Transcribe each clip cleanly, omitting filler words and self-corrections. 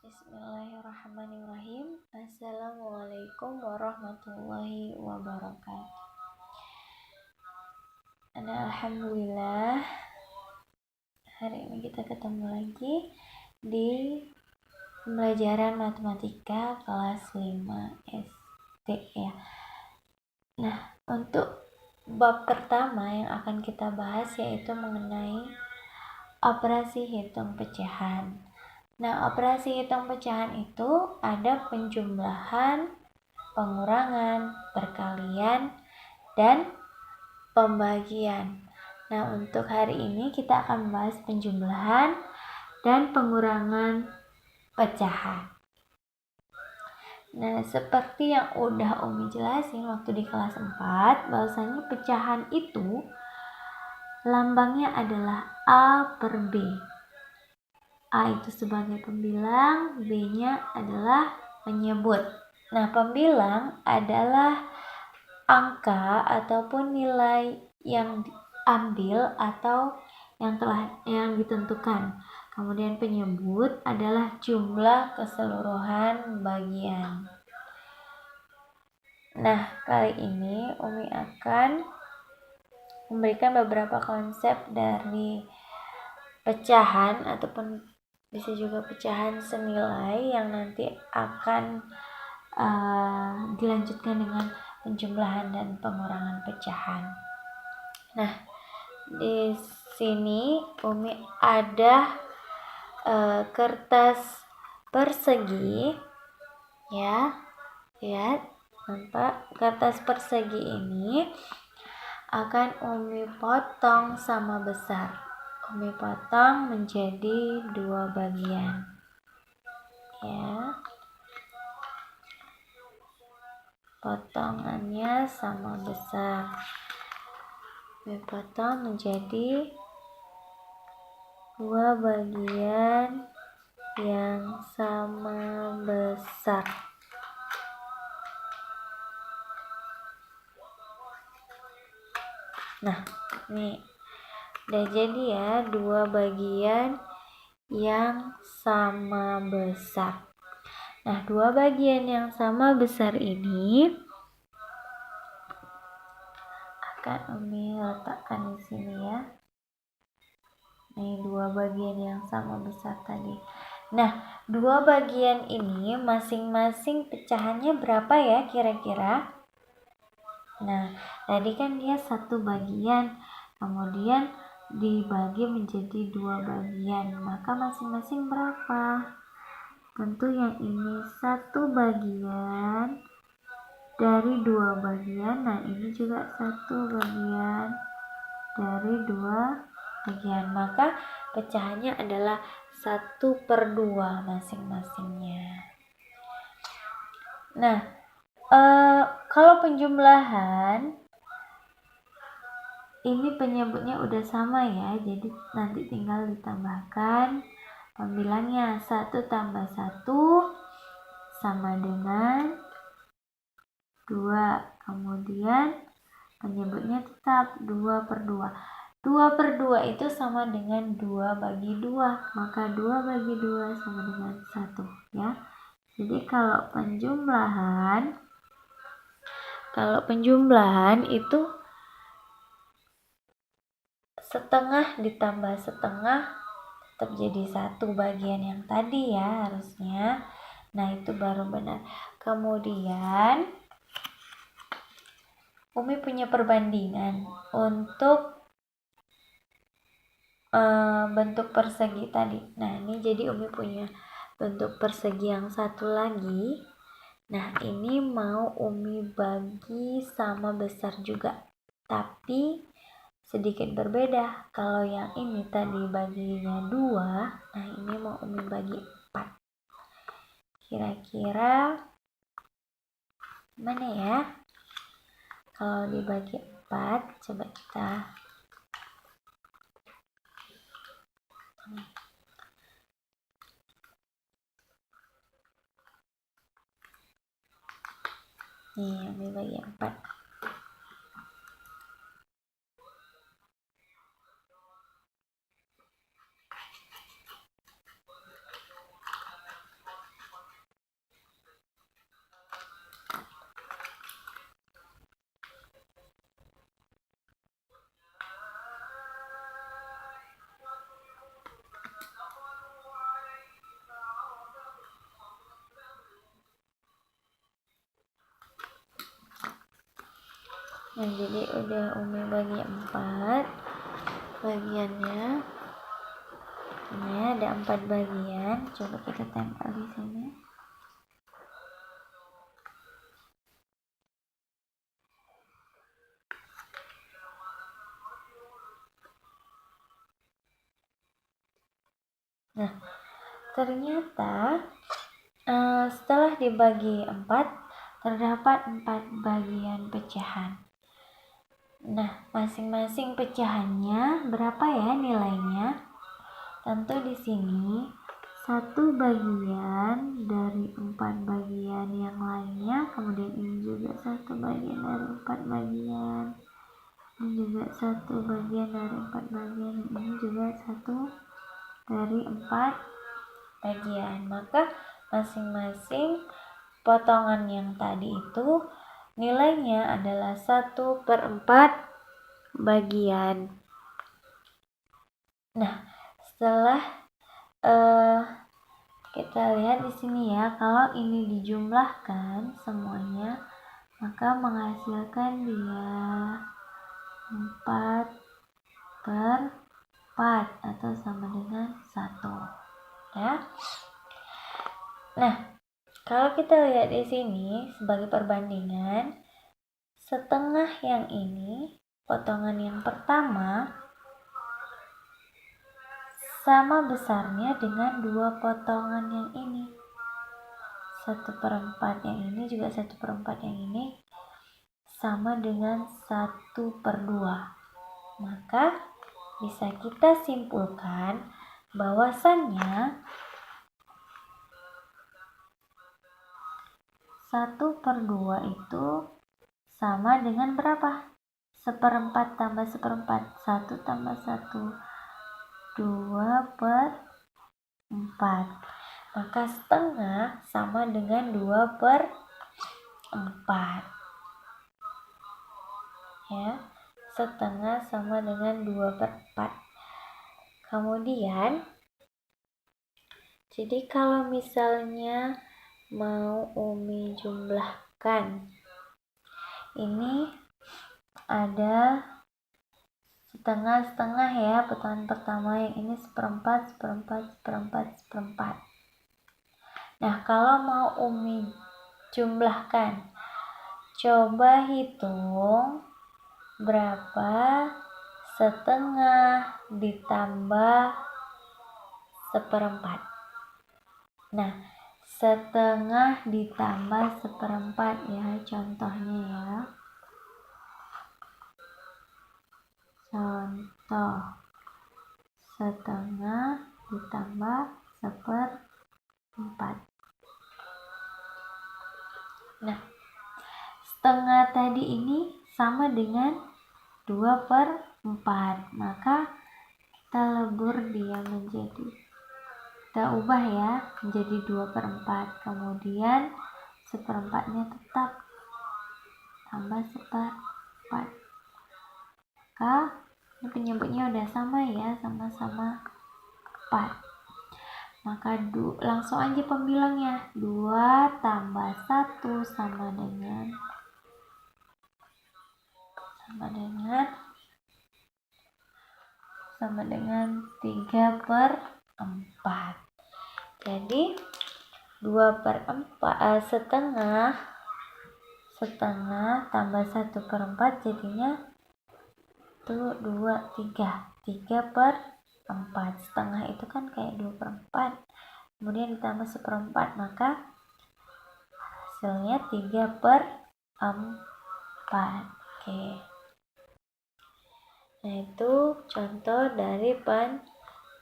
Bismillahirrahmanirrahim. Assalamualaikum warahmatullahi wabarakatuh. Alhamdulillah, hari ini kita ketemu lagi di pembelajaran matematika kelas 5 SD ya. Nah, untuk bab pertama yang akan kita bahas yaitu mengenai operasi hitung pecahan. Nah, operasi hitung pecahan itu ada penjumlahan, pengurangan, perkalian, dan pembagian. Nah, untuk hari ini kita akan membahas penjumlahan dan pengurangan pecahan. Nah, seperti yang udah Umi jelasin waktu di kelas 4, bahwasanya pecahan itu lambangnya adalah A per B. A itu sebagai pembilang, B-nya adalah penyebut. Nah, pembilang adalah angka ataupun nilai yang diambil atau yang ditentukan. Kemudian penyebut adalah jumlah keseluruhan bagian. Nah, kali ini Umi akan memberikan beberapa konsep dari pecahan ataupun bisa juga pecahan senilai yang nanti akan dilanjutkan dengan penjumlahan dan pengurangan pecahan. Nah, di sini Umi ada kertas persegi ya. Lihat, nampak kertas persegi ini akan Umi potong sama besar. Umi potong menjadi 2 bagian ya. Potongannya sama besar. Umi potong menjadi 2 bagian yang sama besar. Nah, nih udah jadi ya 2 bagian yang sama besar. Nah, 2 bagian yang sama besar ini akan Umi letakkan di sini ya. Nih 2 bagian yang sama besar tadi. Nah, 2 bagian ini masing-masing pecahannya berapa ya kira-kira? Nah, tadi kan dia 1 bagian, kemudian dibagi menjadi 2 bagian, maka masing-masing berapa? Tentu yang ini 1 bagian dari 2 bagian. Nah, ini juga 1 bagian dari 2 bagian. Maka pecahannya adalah 1/2 masing-masingnya. Nah, kalau penjumlahan ini penyebutnya udah sama ya. Jadi nanti tinggal ditambahkan pembilangnya. 1 tambah 1 sama dengan 2. Kemudian penyebutnya tetap 2/2. 2/2 itu sama dengan 2 bagi 2. Maka 2 bagi 2 sama dengan 1 ya. Jadi kalau penjumlahan itu setengah ditambah setengah tetap jadi 1 bagian yang tadi ya harusnya. Nah, itu baru benar. Kemudian Umi punya perbandingan untuk bentuk persegi tadi. Nah, ini jadi Umi punya bentuk persegi yang satu lagi. Nah, ini mau Umi bagi sama besar juga, tapi sedikit berbeda. Kalau yang ini tadi baginya 2, nah ini mau Umi bagi 4. Kira-kira mana ya? Kalau dibagi 4, coba kita nih, Umi bagi 4. Nah, jadi udah Umi bagi 4 bagiannya. Ini ada 4 bagian. Coba kita tempel di sini. Nah, ternyata setelah dibagi 4, terdapat 4 bagian pecahan. Nah, masing-masing pecahannya berapa ya nilainya? Tentu di sini 1 bagian dari 4 bagian yang lainnya, kemudian ini juga 1 bagian dari 4 bagian, ini juga 1 bagian dari 4 bagian, ini juga 1 dari 4 bagian. Maka masing-masing potongan yang tadi itu nilainya adalah 1/4 bagian. Nah, setelah kita lihat di sini ya, kalau ini dijumlahkan semuanya, maka menghasilkan dia 4/4 atau sama dengan 1. Ya. Nah, kalau kita lihat di sini sebagai perbandingan, setengah yang ini, potongan yang pertama, sama besarnya dengan 2 potongan yang ini. 1/4 yang ini juga 1/4 yang ini sama dengan 1/2. Maka bisa kita simpulkan bahwasannya 1/2 itu sama dengan berapa? 1/4 tambah 1/4, 1 tambah 1, 2/4. Maka setengah sama dengan 2/4. Ya, setengah sama dengan 2/4. Kemudian, jadi kalau misalnya mau Umi jumlahkan, ini ada setengah-setengah ya, potongan pertama yang ini 1/4, 1/4, 1/4, 1/4. Nah, kalau mau Umi jumlahkan, coba hitung berapa setengah ditambah 1/4. Nah, setengah ditambah 1/4 ya, contohnya ya. Contoh, setengah ditambah 1/4. Nah, setengah tadi ini sama dengan 2/4. Maka kita lebur dia menjadi, kita ubah ya menjadi 2/4. Kemudian 1/4-nya tetap tambah 1/4. Maka ini penyebutnya udah sama ya, sama-sama 4. Maka langsung aja pembilangnya, 2 tambah 1 sama dengan 3/4. Jadi 2/4 setengah tambah 1/4 jadinya tuh 2, 3/4. Setengah itu kan kayak 2/4, kemudian ditambah 1/4, maka hasilnya 3/4. Oke. Nah, itu contoh dari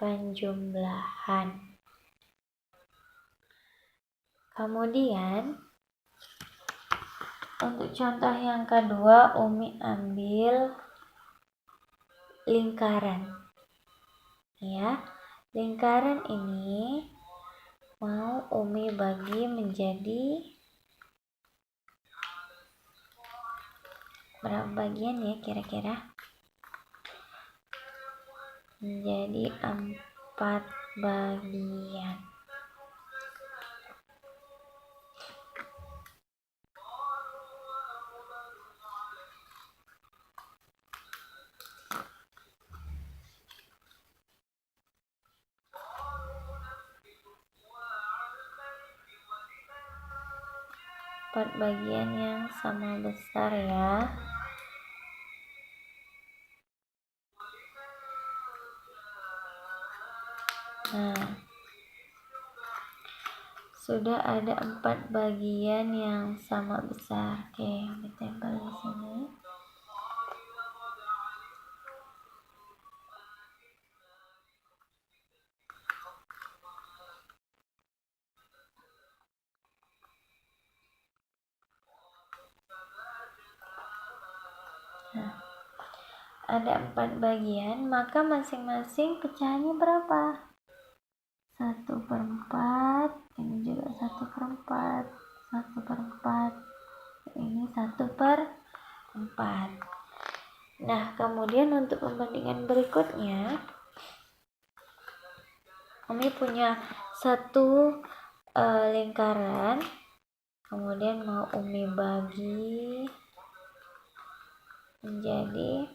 penjumlahan. Kemudian untuk contoh yang kedua, Umi ambil lingkaran. Ya, lingkaran ini mau Umi bagi menjadi berapa bagian ya kira-kira? Menjadi 4 bagian. 4 bagian yang sama besar ya. Nah, sudah ada 4 bagian yang sama besar. Oke, ditempel di sini. Nah, ada 4 bagian, maka masing-masing pecahannya berapa? 1/4, ini juga 1/4, 1/4, ini 1/4. Nah, kemudian untuk pembandingan berikutnya, Umi punya satu lingkaran, kemudian mau Umi bagi menjadi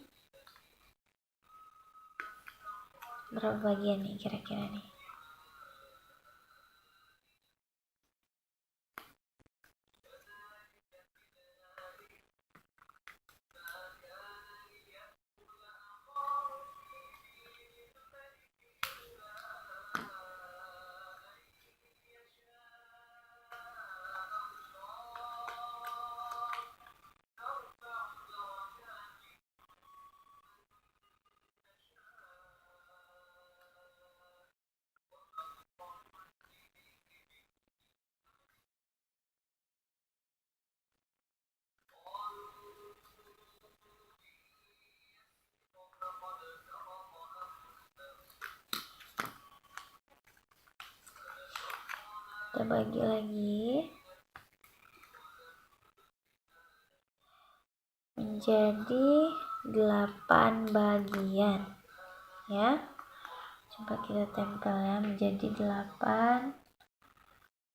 berapa bagian nih kira-kira nih? Kita bagi lagi menjadi 8 bagian ya. Coba kita tempel ya, menjadi 8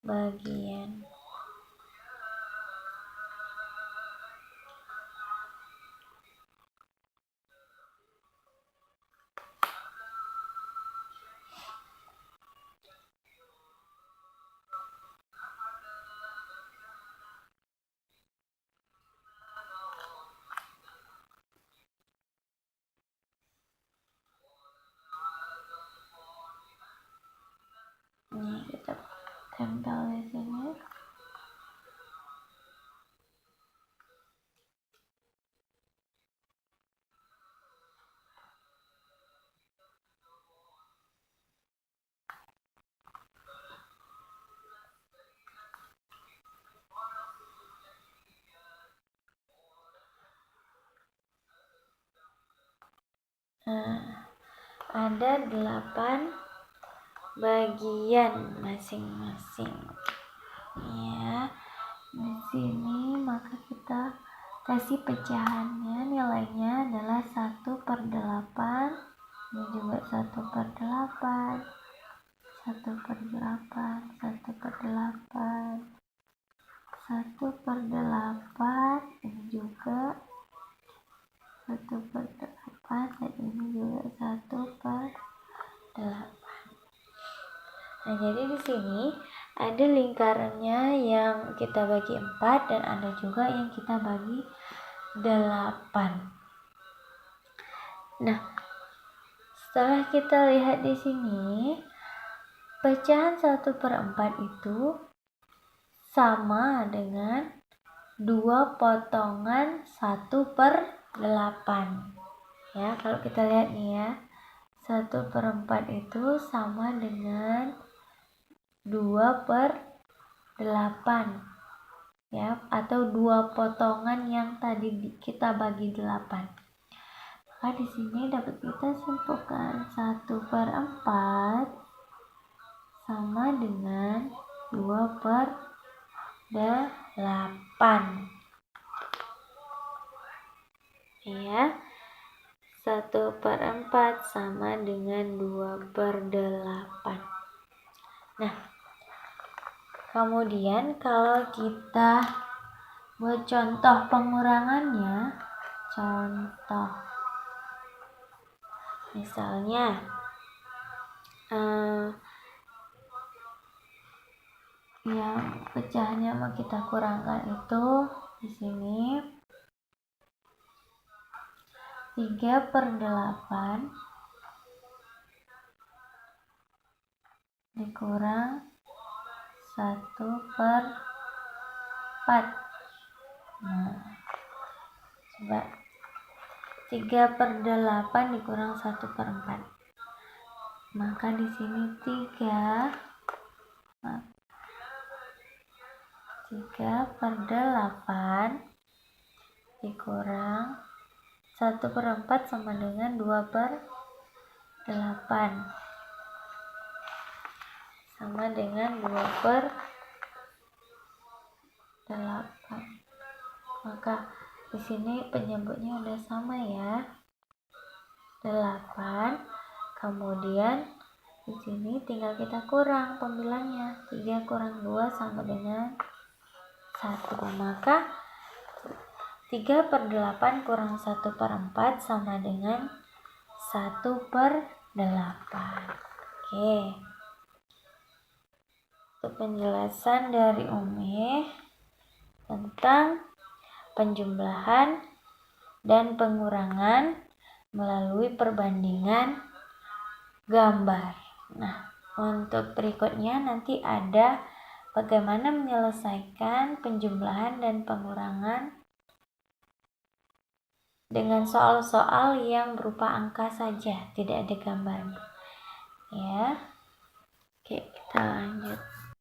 bagian. Ini kita tempel di sini. Nah, ada 8 bagian masing-masing ya. Di sini maka kita kasih pecahannya, nilainya adalah 1/8, ini juga 1/8, 1/8, 1/8, 1/8, ini juga 1/8, dan ini juga 1/8. Nah, jadi di sini ada lingkarannya yang kita bagi 4 dan ada juga yang kita bagi 8. Nah, setelah kita lihat di sini, pecahan 1/4 itu sama dengan 2 potongan 1/8. Ya, kalau kita lihat nih ya, 1/4 itu sama dengan 2/8 ya, atau 2 potongan yang tadi kita bagi 8. Maka di sini dapat kita simpulkan 1/4 sama dengan 2/8 ya. 1/4 sama dengan 2/8. Nah, kemudian kalau kita buat contoh pengurangannya, contoh misalnya yang pecahnya mau kita kurangkan itu di sini 3/8 dikurang 1/4. Nah, coba 3/8 dikurang 1/4. Maka di sini 3/8 dikurang 1/4 sama dengan 2/8. Sama dengan 2/8. Maka di sini penyebutnya udah sama ya. 8. Kemudian di sini tinggal kita kurang pembilangnya. 3 kurang 2 sama dengan 1. Maka 3/8 kurang 1/4 sama dengan 1/8. Oke. Itu penjelasan dari Umi tentang penjumlahan dan pengurangan melalui perbandingan gambar. Nah, untuk berikutnya nanti ada bagaimana menyelesaikan penjumlahan dan pengurangan dengan soal-soal yang berupa angka saja, tidak ada gambarnya. Ya. Oke, kita lanjut.